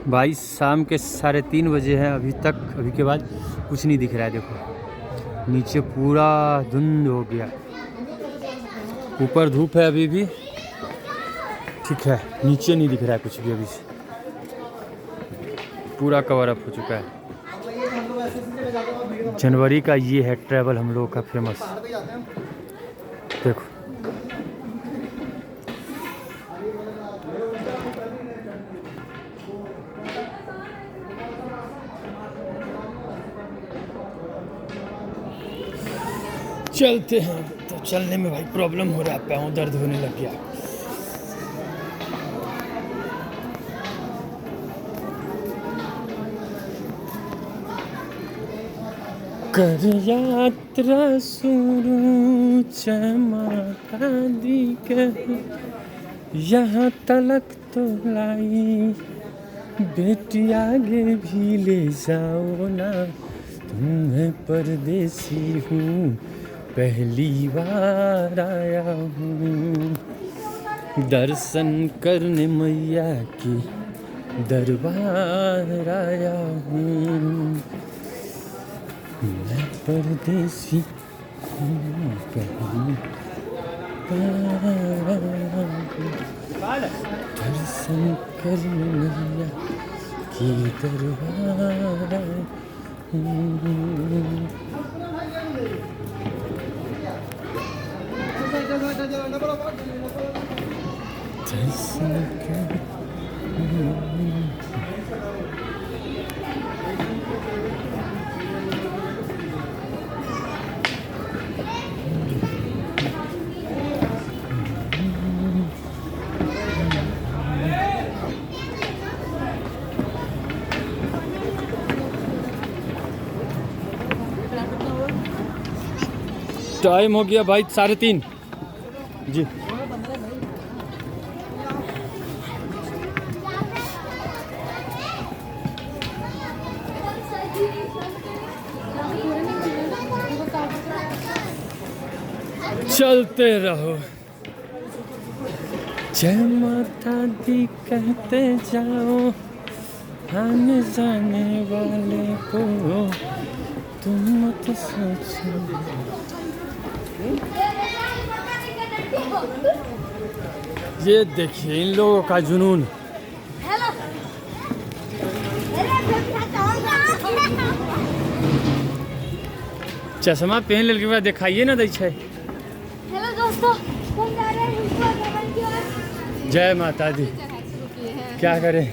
भाई शाम के 3:30 बजे हैं अभी के बाद कुछ नहीं दिख रहा है। देखो नीचे पूरा धुंध हो गया, ऊपर धूप है अभी भी, ठीक है, नीचे नहीं दिख रहा है कुछ भी, अभी पूरा कवर अप हो चुका है। जनवरी का ये है ट्रैवल हम लोगों का फेमस। देखो चलते हैं, तो चलने में भाई प्रॉब्लम हो रहा है, पाँव दर्द होने लग गया। कर यात्रा शुरू माता दी कहे, यहाँ तलक तो लाई, बेटी आगे भी ले जाओ ना, तुम्हें परदेसी हूँ, पहली बार आया हूँ, दर्शन करने मैया की दरबार आया हूँ, मैं परदेसी हूँ, पहली बार दर्शन करने मैया की दरबार आया हूँ। टाइम हो गया भाई 3:30 जी। चलते रहो, जय माता दी कहते जाओ, आने जाने वाले को तुम मत सोचो। ये देखिए इन लोगों का जुनून। चश्मा पहन ले के बाद दिखाइए ना दै छै। हेलो दोस्तों, हम जा रहे हैं। जय माता दी। क्या करें,